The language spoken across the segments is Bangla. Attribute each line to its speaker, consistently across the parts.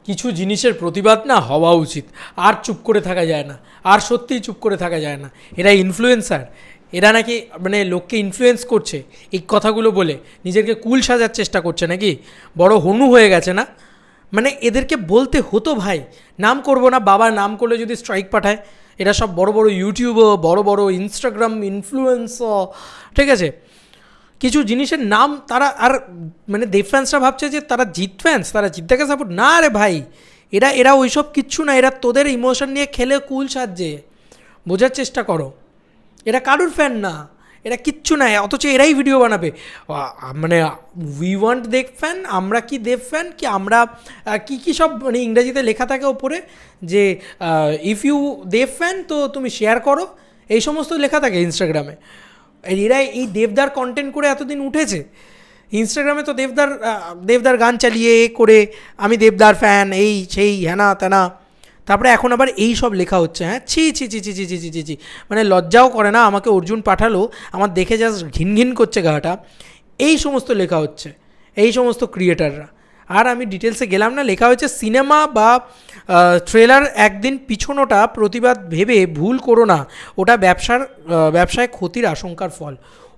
Speaker 1: কিছু জিনিসের প্রতিবাদ না হওয়া উচিত, আর চুপ করে থাকা যায় না, আর সত্যিই চুপ করে থাকা যায় না। এরা ইনফ্লুয়েন্সার, এরা নাকি মানে লোককে ইনফ্লুয়েন্স করছে এই কথাগুলো বলে, নিজেকে কুল সাজার চেষ্টা করছে নাকি, বড় হনু হয়ে গেছে না। মানে এদেরকে বলতে হতো ভাই, নাম করব না, বাবার নাম করলে যদি স্ট্রাইক পাঠায়। এরা সব বড় বড় ইউটিউবার, বড় বড় ইনস্টাগ্রাম ইনফ্লুয়েন্সার, ঠিক আছে, কিছু জিনিসের নাম তারা আর মানে দেব ফ্যান্সরা ভাবছে যে তারা জিত ফ্যান্স, তারা জিতদাকে সাপোর্ট না রে ভাই, এরা ওইসব কিচ্ছু না, এরা তোদের ইমোশন নিয়ে খেলে কুল সাজছে, বোঝার চেষ্টা করো। এরা কারুর ফ্যান না, এরা কিচ্ছু না, অথচ এরাই ভিডিও বানাবে মানে উই ওয়ান্ট দেব ফ্যান, আমরা কি দেব ফ্যান, কি আমরা কী কী সব মানে ইংরেজিতে লেখা থাকে ওপরে যে ইফ ইউ দেব ফ্যান তো তুমি শেয়ার করো, এই সমস্ত লেখা থাকে ইনস্টাগ্রামে। এরা এই দেবদার কন্টেন্ট করে এতদিন উঠেছে ইনস্টাগ্রামে, তো দেবদার গান চালিয়ে করে আমি দেবদার ফ্যান, এই সেই হ্যানা ত্যানা, তারপরে এখন আবার এই সব লেখা হচ্ছে। হ্যাঁ, ছি ছি ছি ছি ছি ছি ছি ছি ছি, মানে লজ্জাও করে না। আমাকে অর্জুন পাঠালো, আমার দেখে জাস্ট ঘিন ঘিন করছে গাটা। এই সমস্ত লেখা হচ্ছে এই সমস্ত ক্রিয়েটাররা, আর আমি ডিটেলসে গেলাম না। লেখা হয়েছে সিনেমা বা ট্রেলার একদিন পিছনোটা প্রতিবাদ ভেবে ভুল করো না, ওটা ব্যবসায় ক্ষতির আশঙ্কার ফল।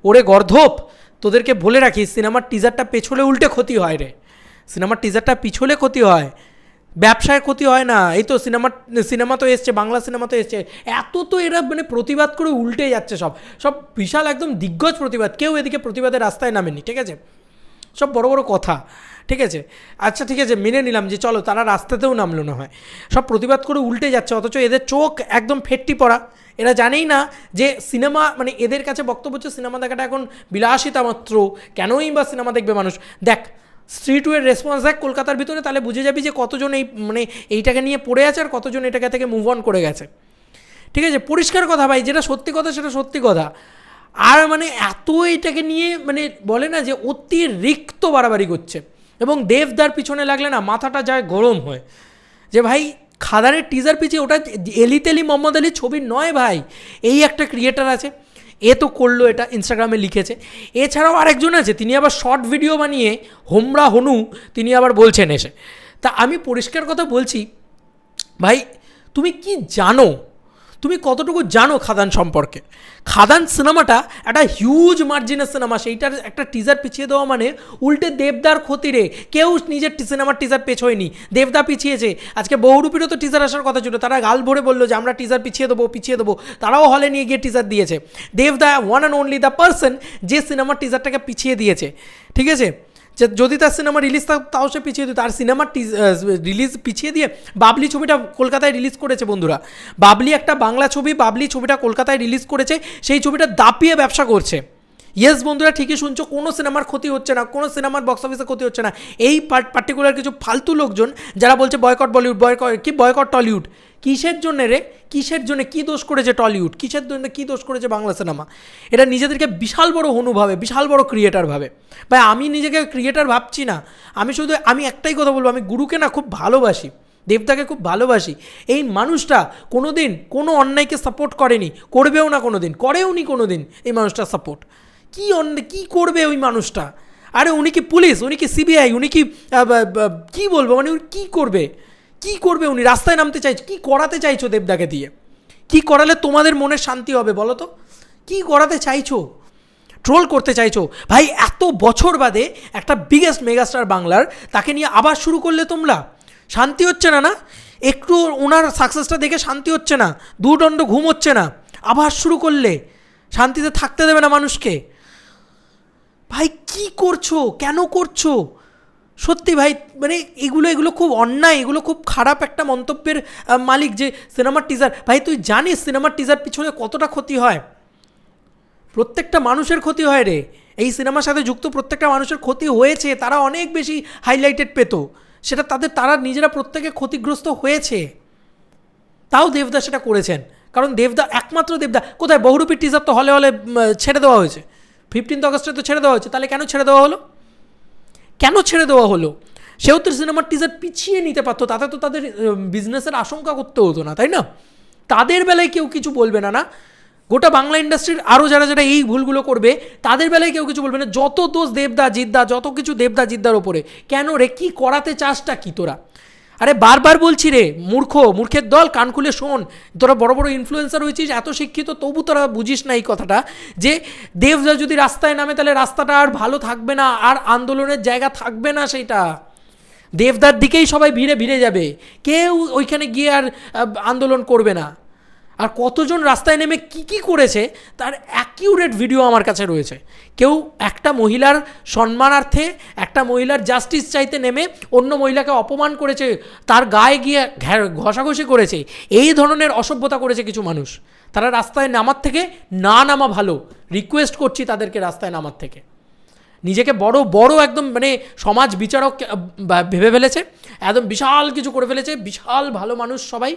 Speaker 1: ওরে গর্ধপ, তোদেরকে বলে রাখি, সিনেমার টিজারটা পেছলে উল্টে ক্ষতি হয় রে, সিনেমার টিজারটা পিছলে ক্ষতি হয়, ব্যবসায় ক্ষতি হয় না। এই তো সিনেমা তো এসছে, বাংলা সিনেমা তো এসছে, এত তো এরা মানে প্রতিবাদ করে উল্টে যাচ্ছে, সব বিশাল একদম দিগ্গজ প্রতিবাদ, কেউ এদিকে প্রতিবাদের রাস্তায় নামেনি, ঠিক আছে, সব বড় বড় কথা, ঠিক আছে। আচ্ছা ঠিক আছে, মেনে নিলাম যে চলো তারা রাস্তাতেও নামলো না হয়, সব প্রতিবাদ করে উল্টে যাচ্ছে, অথচ এদের চোখ একদম ফেটটি পড়া। এরা জানেই না যে সিনেমা মানে এদের কাছে বক্তব্য হচ্ছে সিনেমা দেখাটা এখন বিলাসিতা মাত্র, কেনই বা সিনেমা দেখবে মানুষ। দেখ স্ট্রিট ওয়ের রেসপন্স দেখ কলকাতার ভিতরে, তাহলে বুঝে যাবি যে কতজন এই মানে এইটাকে নিয়ে পড়ে আছে আর কতজন এটাকে থেকে মুভ অন করে গেছে, ঠিক আছে। পরিষ্কার কথা ভাই, যেটা সত্যি কথা সেটা সত্যি কথা। আর মানে এত এটাকে নিয়ে মানে বলে না যে অতিরিক্ত বাড়াবাড়ি করছে, এবং দেবদার পিছনে লাগলে না মাথাটা যায় গরম হয় যে ভাই খাদানের টিজার পিছিয়ে ওটা এলি মোহাম্মদ আলীর ছবি নয় ভাই, এই একটা ক্রিয়েটার আছে, এ তো করলো, এটা ইনস্টাগ্রামে লিখেছে। এছাড়াও আরেকজন আছে, তিনি আবার শর্ট ভিডিও বানিয়ে হোমরা হনু তিনি আবার বলছেন এসে। তা আমি পরিষ্কার কথা বলছি ভাই, তুমি কি জানো, তুমি কতটুকু জানো খাদান সম্পর্কে? খাদান সিনেমাটা একটা হিউজ মার্জিনের সিনেমা, সেইটার একটা টিজার পিছিয়ে দেওয়া মানে উল্টে দেবদার ক্ষতি রে। কেউ নিজের সিনেমার টিজার পেছোয়নি, দেবদা পিছিয়েছে। আজকে বহুরূপীরও তো টিজার আসার কথা ছিল, তারা গাল ভরে বললো যে আমরা টিজার পিছিয়ে দেবো, তারাও হলে নিয়ে গিয়ে টিজার দিয়েছে। দেবদা one and only the person যে সিনেমার টিজারটাকে পিছিয়ে দিয়েছে, ঠিক আছে। যে যদি তার সিনেমা রিলিজ তাও সে পিছিয়ে দিত, তার সিনেমার রিলিজ পিছিয়ে দিয়ে বাবলি ছবিটা কলকাতায় রিলিজ করেছে বন্ধুরা। বাবলি একটা বাংলা ছবি, বাবলি ছবিটা কলকাতায় রিলিজ করেছে, সেই ছবিটা দাপিয়ে ব্যবসা করছে। ইয়েস বন্ধুরা, ঠিকই শুনছো, কোনো সিনেমার ক্ষতি হচ্ছে না, কোনো সিনেমার বক্স অফিসে ক্ষতি হচ্ছে না। এই পার্টিকুলার কিছু ফালতু লোকজন যারা বলছে বয়কট বলিউড, বয়কট টলিউড, কিসের জন্য রে, কিসের জন্য, কী দোষ করেছে টলিউড, কিসের জন্য কী দোষ করেছে বাংলা সিনেমা? এরা নিজেদেরকে বিশাল বড় হনু ভাবে, বিশাল বড় ক্রিয়েটার ভাবে। ভাই আমি নিজেকে ক্রিয়েটার ভাবছি না, আমি একটাই কথা বলবো, আমি গুরুকে না খুব ভালোবাসি, দেবদাকে খুব ভালোবাসি। এই মানুষটা কোনো দিন কোনো অন্যায়কে সাপোর্ট করেনি, করবেও না কোনো দিন, করেওনি কোনো দিন এই মানুষটা সাপোর্ট। কী করবে ওই মানুষটা? আরে উনি কি পুলিশ, উনি কি সিবিআই, উনি কি বলবো, মানে উনি কী করবে উনি? রাস্তায় নামতে চাইছো, কী করাতে চাইছো দেবদাকে দিয়ে? কী করালে তোমাদের মনের শান্তি হবে বলো তো? কী করাতে চাইছো? ট্রোল করতে চাইছো ভাই? এত বছর বাদে একটা বিগেস্ট মেগাস্টার বাংলার, তাকে নিয়ে আবার শুরু করলে তোমরা, শান্তি হচ্ছে না? না একটু ওনার সাকসেসটা দেখে শান্তি হচ্ছে না? দুদণ্ড ঘুম হচ্ছে না? আবার শুরু করলে, শান্তিতে থাকতে দেবে না মানুষকে? ভাই কি করছো, কেন করছো? সত্যি ভাই, মানে এগুলো খুব অন্যায়, এগুলো খুব খারাপ একটা মন্তব্যের মালিক। যে সিনেমার টিজার, ভাই তুই জানিস সিনেমার টিজার পিছনে কতটা ক্ষতি হয়? প্রত্যেকটা মানুষের ক্ষতি হয় রে, এই সিনেমার সাথে যুক্ত প্রত্যেকটা মানুষের ক্ষতি হয়েছে, তারা অনেক বেশি হাইলাইটেড পেত, সেটা তারা নিজেরা প্রত্যেকে ক্ষতিগ্রস্ত হয়েছে। তাও দেবদা সেটা করেছেন, কারণ দেবদা, একমাত্র দেবদা। কোথায় বহুরূপীর টিজার তো হলে ছেড়ে দেওয়া হয়েছে, 15 আগস্টে তো ছেড়ে দেওয়া হয়েছে, তাহলে কেন ছেড়ে দেওয়া হলো? কেন ছেড়ে দেওয়া হলো? সেও তো সিনেমার টিজার পিছিয়ে নিতে পারতো, তাতে তো তাদের বিজনেসের আশঙ্কা করতে হতো না, তাই না? তাদের বেলায় কেউ কিছু বলবে না। না, গোটা বাংলা ইন্ডাস্ট্রির আরও যারা এই ভুলগুলো করবে তাদের বেলায় কেউ কিছু বলবে না। যত দোষ দেবদা জিদ্দা, যত কিছু দেবদা জিদ্দার ওপরে। কেন রে, কী করাতে চাসটা কি তোরা? আরে বারবার বলছি রে, মূর্খের দল, কান খুলে শোন। তোরা বড় বড় ইনফ্লুয়েন্সার হয়েছিস, এত শিক্ষিত, তবু তোরা বুঝিস না এই কথাটা যে দেবদা যদি রাস্তায় নামে তাহলে রাস্তাটা আর ভালো থাকবে না, আর আন্দোলনের জায়গা থাকবে না। সেইটা দেবদার দিকেই সবাই ভিড়ে যাবে, কেউ ওইখানে গিয়ে আর আন্দোলন করবে না। আর কতজন রাস্তায় নেমে কি করেছে তার অ্যাকিউরেট ভিডিও আমার কাছে রয়েছে। কেউ একটা মহিলার সম্মানার্থে, একটা মহিলার জাস্টিস চাইতে নেমে অন্য মহিলাকে অপমান করেছে, তার গায়ে গিয়ে ঘষাঘষি করেছে, এই ধরনের অসভ্যতা করেছে কিছু মানুষ। তারা রাস্তায় নামার থেকে না নামা ভালো। রিকোয়েস্ট করছি তাদেরকে রাস্তায় নামার থেকে। নিজেকে বড় একদম মানে সমাজ বিচারক ভেবে ফেলেছে, একদম বিশাল কিছু করে ফেলেছে, বিশাল ভালো মানুষ সবাই।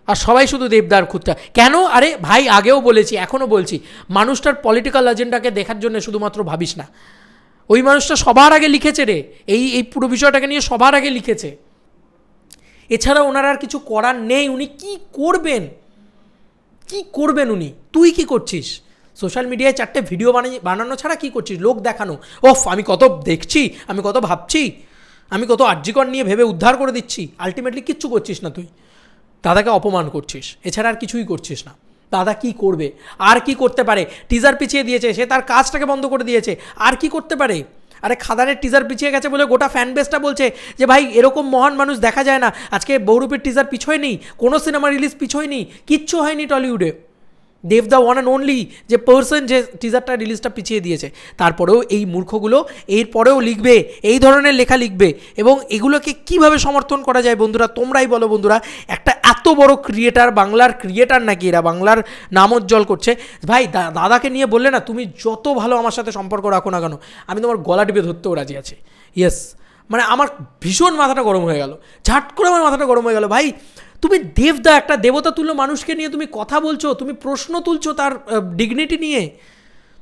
Speaker 1: আর সবাই শুধু দেবদার খুঁজতে কেন? আরে ভাই, আগেও বলেছি, এখনও বলছি, মানুষটার পলিটিক্যাল এজেন্ডাকে দেখার জন্য শুধুমাত্র ভাবিস না। ওই মানুষটা সবার আগে লিখেছে রে, এই পুরো বিষয়টাকে নিয়ে সবার আগে লিখেছে। এছাড়া ওনার আর কিছু করার নেই। উনি কি করবেন উনি? তুই কি করছিস? সোশ্যাল মিডিয়ায় 4টে ভিডিও বানানো ছাড়া কি করছিস? লোক দেখানো, ওফ আমি কত দেখছি, আমি কত ভাবছি, আমি কত আর্যিকর নিয়ে ভেবে উদ্ধার করে দিচ্ছি। আলটিমেটলি কিচ্ছু করছিস না তুই, দাদাকে অপমান করছিস, এছাড়া আর কিছুই করছিস না। দাদা কি করবে? আর কি করতে পারে? টিজার পিছিয়ে দিয়েছে, সে তার কাজটাকে বন্ধ করে দিয়েছে, আর কি করতে পারে? আরে খাদানের টিজার পিছিয়ে গেছে বলে গোটা ফ্যান বেসটা বলছে যে ভাই এরকম মহান মানুষ দেখা যায় না। আজকে বহুরূপীর টিজার পিছোয়নি, কোনো সিনেমা রিলিজ পিছোয়নি, কিচ্ছু হয়নি টলিউডে। দেবদা ওয়ান অ্যান্ড অনলি যে পার্সন যে টিজারটা রিলিজটা পিছিয়ে দিয়েছে। তারপরেও এই মূর্খগুলো এরপরেও লিখবে, এই ধরনের লেখা লিখবে। এবং এগুলোকে কিভাবে সমর্থন করা যায় বন্ধুরা, তোমরাই বলো বন্ধুরা। একটা এত বড় ক্রিয়েটার, বাংলার ক্রিয়েটার নাকি এরা, বাংলার নামোজ্জ্বল করছে। ভাই দাদাকে নিয়ে বললে না, তুমি যত ভালো আমার সাথে সম্পর্ক রাখো না কেন, আমি তোমার গলা টিপে ধরতেও রাজি আছি। ইয়েস, মানে আমার ভীষণ মাথাটা গরম হয়ে গেল, ঝাট করে আমার মাথাটা গরম হয়ে গেল। ভাই তুমি দেবদা, একটা দেবতা তুল্য মানুষকে নিয়ে তুমি কথা বলছো, তুমি প্রশ্ন তুলছো তার ডিগনিটি নিয়ে,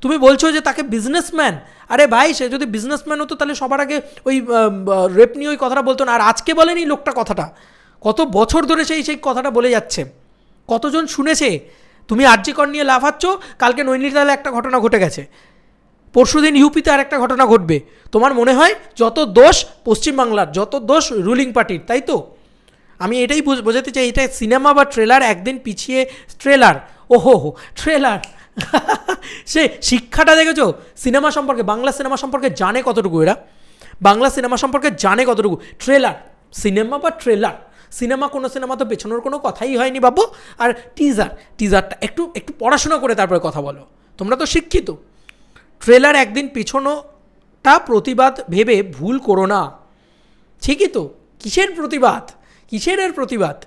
Speaker 1: তুমি বলছো যে তাকে বিজনেসম্যান। আরে ভাই, সে যদি বিজনেসম্যান হতো তাহলে সবার আগে ওই রেপ নিয়ে ওই কথাটা বলতো না। আর আজকে বলেনি লোকটা কথাটা, কত বছর ধরে সেই কথাটা বলে যাচ্ছে, কতজন শুনেছে। তুমি আরজিকর নিয়ে লাফাচ্ছ, কালকে নৈনিতালে একটা ঘটনা ঘটে গেছে, পরশুদিন ইউপিতে আর একটা ঘটনা ঘটবে। তোমার মনে হয় যত দোষ পশ্চিমবাংলার, যত দোষ রুলিং পার্টির, তাই তো? আমি এটাই বোঝাতে চাই, এটা সিনেমা বা ট্রেলার একদিন পিছিয়ে ট্রেলার, ওহো ট্রেলার সে শিক্ষাটা দেখেছো সিনেমা সম্পর্কে, বাংলা সিনেমা সম্পর্কে জানে কতটুকু এরা, বাংলা সিনেমা সম্পর্কে জানে কতটুকু। ট্রেলার, সিনেমা বা ট্রেলার, সিনেমা কোনো সিনেমা তো পেছনোর কোনো কথাই হয়নি বাবু। আর টিজারটা একটু পড়াশোনা করে তারপরে কথা বলো, তোমরা তো শিক্ষিত। ট্রেলার একদিন পিছনোটা প্রতিবাদ ভেবে ভুল করো না। ঠিকই তো, কিসের প্রতিবাদ, কিসের এর প্রতিবাদ,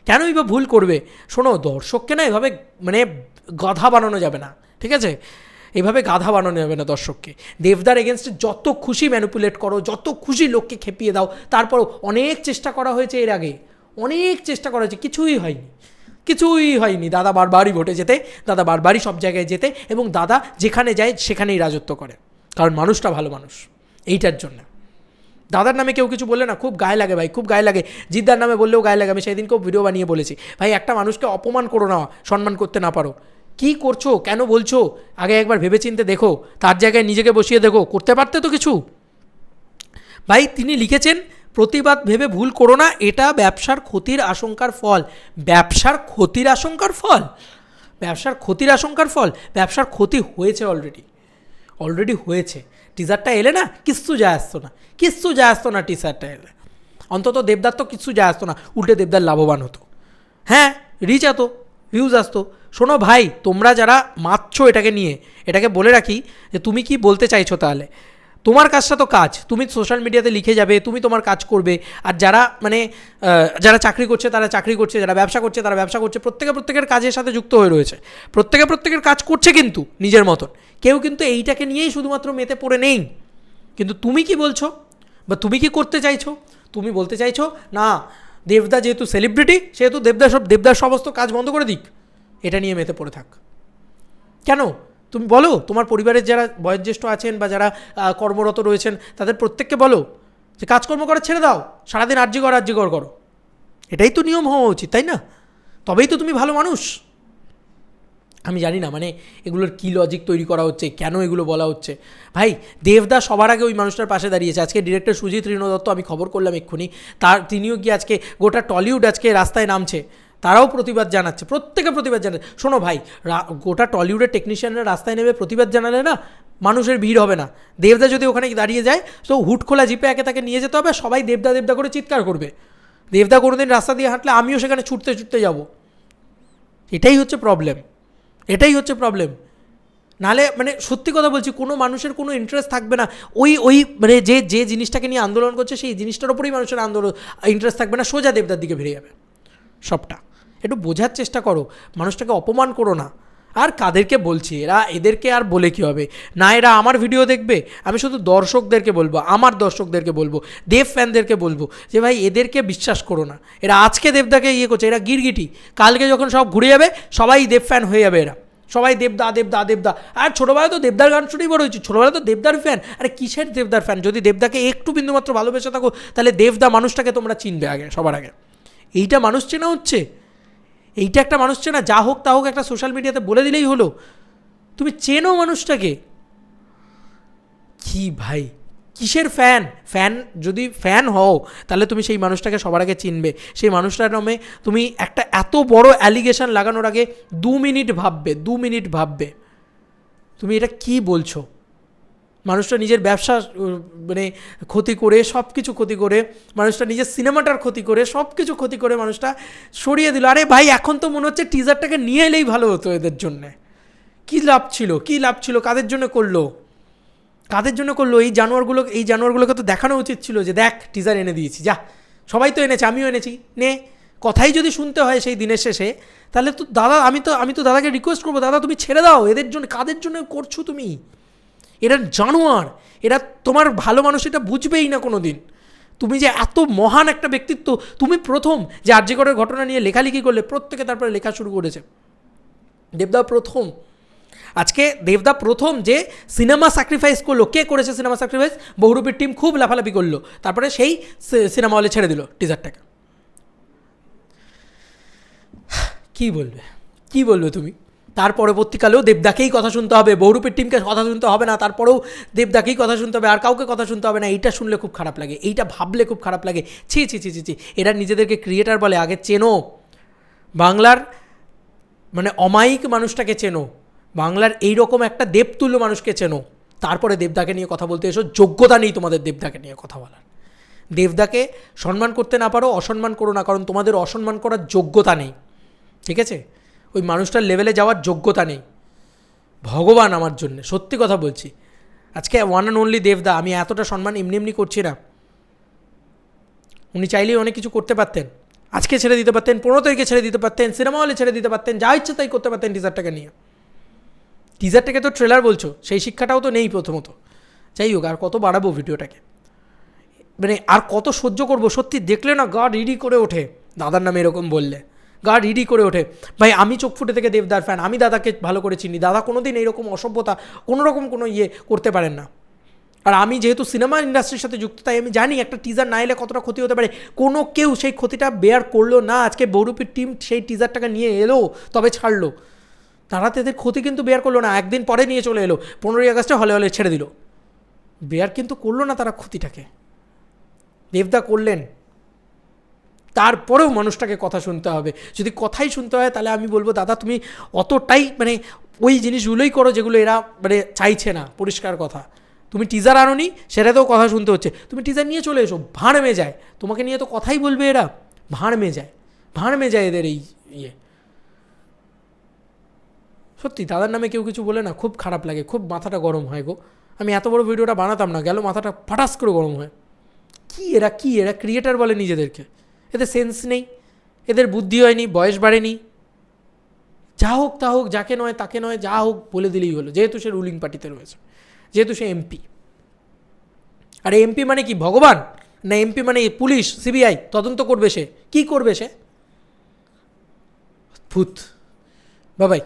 Speaker 1: কেনই বা ভুল করবে? শোনো, দর্শককে না এভাবে মানে গাধা বানানো যাবে না, ঠিক আছে? এভাবে গাধা বানানো যাবে না দর্শককে। দেবদার এগেনস্টে যত খুশি ম্যানিপুলেট করো, যত খুশি লোককে খেপিয়ে দাও, তারপরও অনেক চেষ্টা করা হয়েছে এর আগে, অনেক চেষ্টা করা হয়েছে, কিছুই হয়নি। দাদা বারবারই ভোটে যেতে, দাদা বারবারই সব জায়গায় যেতে, এবং দাদা যেখানে যায় সেখানেই রাজত্ব করে, কারণ মানুষটা ভালো মানুষ। এইটার জন্য দাদার নামে কেউ কিছু বললে না খুব গায়ে লাগে ভাই, খুব গায়ে লাগে। জিদ্দার নামে বললেও গায়ে লাগে। আমি সেদিনকেও ভিডিও বানিয়ে বলেছি, ভাই একটা মানুষকে অপমান করো না, সম্মান করতে না পারো। কি করছো, কেন বলছো, আগে একবার ভেবেচিন্তে দেখো, তার জায়গায় নিজেকে বসিয়ে দেখো, করতে পারতে তো কিছু। ভাই তিনি লিখেছেন, প্রতিবাদ ভেবে ভুল করো না, এটা ব্যবসার ক্ষতির আশঙ্কার ফল। ব্যবসার ক্ষতির আশঙ্কার ফল? ব্যবসার ক্ষতির আশঙ্কার ফল? ব্যবসার ক্ষতি হয়েছে অলরেডি হয়েছে। টিজারটা এলে না কিচ্ছু যায় আসতো না টিজারটা এলে, অন্তত দেবদার তো কিচ্ছু যায় আসতো না, উল্টে দেবদার লাভবান হতো। হ্যাঁ, রিচ আসতো, ভিউজ আসতো। শোনো ভাই, তোমরা যারা মাতছো এটাকে নিয়ে, এটাকে বলে রাখি যে তুমি কি বলতে চাইছো। তাহলে তোমার কাজটা তো কাজ, তুমি সোশ্যাল মিডিয়াতে লিখে যাবে, তুমি তোমার কাজ করবে। আর যারা মানে যারা চাকরি করছে তারা চাকরি করছে, যারা ব্যবসা করছে তারা ব্যবসা করছে, প্রত্যেকের কাজের সাথে যুক্ত হয়ে রয়েছে, প্রত্যেকের কাজ করছে কিন্তু নিজের মতন। কেউ কিন্তু এইটাকে নিয়েই শুধুমাত্র মেতে পড়ে নেই। কিন্তু তুমি কি বলছো বা তুমি কি করতে চাইছো? তুমি বলতে চাইছো না দেবদা যেহেতু সেলিব্রিটি সেহেতু দেবদার সমস্ত কাজ বন্ধ করে দিক, এটা নিয়ে মেতে পড়ে থাক। কেন তুমি বলো, তোমার পরিবারের যারা বয়োজ্যেষ্ঠ আছেন বা যারা কর্মরত রয়েছেন তাদের প্রত্যেককে বলো যে কাজকর্ম করা ছেড়ে দাও, সারাদিন আর্যিকর করো। এটাই তো নিয়ম হওয়া উচিত, তাই না? তবেই তো তুমি ভালো মানুষ। আমি জানি না মানে এগুলোর কী লজিক তৈরি করা হচ্ছে, কেন এগুলো বলা হচ্ছে। ভাই দেবদা সবার আগে ওই মানুষটার পাশে দাঁড়িয়েছে। আজকে ডিরেক্টর সুজিত ঋণ দত্ত, আমি খবর করলাম এক্ষুনি, তিনিও গিয়ে আজকে গোটা টলিউড আজকে রাস্তায় নামছে, তারাও প্রতিবাদ জানাচ্ছে, প্রত্যেকে প্রতিবাদ জানাচ্ছে। শোনো ভাই, গোটা টলিউডের টেকনিশিয়ানরা রাস্তায় নেমে প্রতিবাদ জানালে না মানুষের ভিড় হবে না। দেবদা যদি ওখানে দাঁড়িয়ে যায় তো হুট খোলা জিপে একে তাকে নিয়ে যেতে হবে, সবাই দেবদা দেবদা করে চিৎকার করবে। দেবদা কোনোদিন রাস্তা দিয়ে হাঁটলে আমিও সেখানে ছুটতে ছুটতে যাব। এটাই হচ্ছে প্রবলেম, এটাই হচ্ছে প্রবলেম। নাহলে মানে সত্যি কথা বলছি, কোনো মানুষের কোনো ইন্টারেস্ট থাকবে না ওই মানে যে জিনিসটাকে নিয়ে আন্দোলন করছে সেই জিনিসটার ওপরেই মানুষের ইন্টারেস্ট থাকবে না, সোজা দেবদার দিকে ফিরে যাবে সবটা। একটু বোঝার চেষ্টা করো, মানুষটাকে অপমান করো না। আর কাদেরকে বলছি, এদেরকে আর বলে কী হবে, না এরা আমার ভিডিও দেখবে। আমি শুধু দর্শকদেরকে বলবো, আমার দর্শকদেরকে বলবো, দেব ফ্যানদেরকে বলবো যে ভাই এদেরকে বিশ্বাস করো না। এরা আজকে দেবদাকে করছে, এরা গিরগিটি, কালকে যখন সব ঘুরে যাবে সবাই দেব ফ্যান হয়ে যাবে। এরা সবাই দেবদা দেবদা দেবদা। আর ছোটোবেলায় তো দেবদার গান শুনেই বড় হয়েছি, ছোটোবেলায় তো দেবদার ফ্যান। আরে কিসের দেবদার ফ্যান? যদি দেবদাকে একটু বিন্দুমাত্র ভালোবেসে থাকো তাহলে দেবদা মানুষটাকে তোমরা চিনবে আগে, সবার আগে। এইটা মানুষ চেনা হচ্ছে, এইটা একটা মানুষ চেনা। যা হোক তা হোক একটা সোশ্যাল মিডিয়াতে বলে দিলেই হলো, তুমি চেনো মানুষটাকে। কি ভাই, কিসের ফ্যান? যদি ফ্যান হও তাহলে তুমি সেই মানুষটাকে সবার আগে চিনবে। সেই মানুষটার নামে তুমি একটা এত বড় অ্যালিগেশন লাগানোর আগে 2 মিনিট ভাববে তুমি এটা কি বলছো। মানুষটা নিজের ব্যবসা মানে ক্ষতি করে, সব কিছু ক্ষতি করে, মানুষটা নিজের সিনেমাটার ক্ষতি করে, সব কিছু ক্ষতি করে মানুষটা সরিয়ে দিল। আরে ভাই এখন তো মনে হচ্ছে টিজারটাকে নিয়ে এলেই ভালো হতো এদের জন্যে। কী লাভ ছিল, কাদের জন্য করলো? এই জানোয়ারগুলোকে তো দেখানো উচিত ছিল যে দেখ টিজার এনে দিয়েছি, যা সবাই তো এনেছে, আমিও এনেছি, নে। কথাই যদি শুনতে হয় সেই দিনের শেষে, তাহলে তো দাদা আমি তো দাদাকে রিকোয়েস্ট করবো, দাদা তুমি ছেড়ে দাও এদের জন্য। কাদের জন্য করছো তুমি? এরা জানোয়ার, এরা তোমার ভালো মানুষ এটা বুঝবেই না কোনো দিন। তুমি যে এত মহান একটা ব্যক্তিত্ব, তুমি প্রথম যে আর জি করের ঘটনা নিয়ে লেখালেখি করলে, প্রত্যেকে তারপরে লেখা শুরু করেছে। দেবদা প্রথম, আজকে দেবদা প্রথম যে সিনেমা স্যাক্রিফাইস করলো। কে করেছে সিনেমা স্যাক্রিফাইস? বহুরূপীর টিম খুব লাফালাফি করলো, তারপরে সেই সিনেমা হলে ছেড়ে দিল টিজারটাকে। কি বলবে তুমি? তার পরবর্তীকালেও দেবদাকেই কথা শুনতে হবে, বহুরূপীর টিমকে কথা শুনতে হবে না, তারপরেও দেবদাকেই কথা শুনতে হবে, আর কাউকে কথা শুনতে হবে না। এইটা শুনলে খুব খারাপ লাগে, এইটা ভাবলে খুব খারাপ লাগে। ছি। এরা নিজেদেরকে ক্রিয়েটার বলে। আগে চেনো বাংলার মানে অমায়িক মানুষটাকে, চেনো বাংলার এইরকম একটা দেবতুল্য মানুষকে চেনো, তারপরে দেবদাকে নিয়ে কথা বলতে এসো। যোগ্যতা নেই তোমাদের দেবদাকে নিয়ে কথা বলার। দেবদাকে সম্মান করতে না পারো, অসম্মান করো না, কারণ তোমাদের অসম্মান করার যোগ্যতা নেই, ঠিক আছে? ওই মানুষটার লেভেলে যাওয়ার যোগ্যতা নেই। ভগবান আমার জন্য, সত্যি কথা বলছি, আজকে ওয়ান অ্যান্ড অনলি দেবদা। আমি এতটা সম্মান এমনি করছি না। উনি চাইলেই অনেক কিছু করতে পারতেন, আজকে ছেড়ে দিতে পারতেন, 15 তারিখে ছেড়ে দিতে পারতেন, সিনেমা হলে ছেড়ে দিতে পারতেন, যা ইচ্ছে তাই করতে পারতেন টিজারটাকে নিয়ে। টিজারটাকে তো ট্রেলার বলছো, সেই শিক্ষাটাও তো নেই প্রথমত। যাই হোক, আর কত বাড়াবো ভিডিওটাকে, মানে আর কত সহ্য করবো? সত্যি দেখলে না গা রিডি করে ওঠে, দাদার নামে এরকম বললে গা রিডি করে ওঠে। ভাই আমি চোখ ফুটে থেকে দেবদার ফ্যান, আমি দাদাকে ভালো করে চিনি। দাদা কোনো দিন এইরকম অসভ্যতা কোনো করতে পারেন না। আর আমি যেহেতু সিনেমা ইন্ডাস্ট্রির সাথে যুক্ত, তাই আমি জানি একটা টিজার না এলে কতটা ক্ষতি হতে পারে। কোনো কেউ সেই ক্ষতিটা বেয়ার করলো না। আজকে বহুরূপীর টিম সেই টিজারটাকে নিয়ে এলো, তবে ছাড়লো। তারা তাদের ক্ষতি কিন্তু বেয়ার করলো না, একদিন পরে নিয়ে চলে এলো, 15ই আগস্টে হলে ছেড়ে দিল। বেয়ার কিন্তু করলো না তারা ক্ষতিটাকে, দেবদা করলেন। তারপরেও মানুষটাকে কথা শুনতে হবে। যদি কথাই শুনতে হয় তাহলে আমি বলবো দাদা তুমি অতটাই মানে ওই জিনিসগুলোই করো যেগুলো এরা মানে চাইছে না। পরিষ্কার কথা, তুমি টিজার আনোনি, সেটাতেও কথা শুনতে হচ্ছে। তুমি টিজার নিয়ে চলে এসো, ভাঁড় মে যায়। তোমাকে নিয়ে তো কথাই বলবে এরা, ভাঁড় মে যায় এদের এই ইয়ে। সত্যি দাদার নামে কেউ কিছু বলে না, খুব খারাপ লাগে, খুব মাথাটা গরম হয় গো। আমি এত বড় ভিডিওটা বানাতাম না, গেল মাথাটা ফাটাস করে গরম হয়। কি এরা ক্রিয়েটার বলে নিজেদেরকে? এদের সেন্স নেই, এদের বুদ্ধি হয়নি, বয়স বাড়েনি। যা হোক তা হোক, যাকে নয় তাকে নয়, যা হোক বলে দিলেই হলো, যেহেতু সে রুলিং পার্টিতে রয়েছে, যেহেতু সে এমপি। আর এমপি মানে কি ভগবান? না এমপি মানে পুলিশ সিবিআই তদন্ত করবে? সে কি করবে? সে ভূত। বাবাই।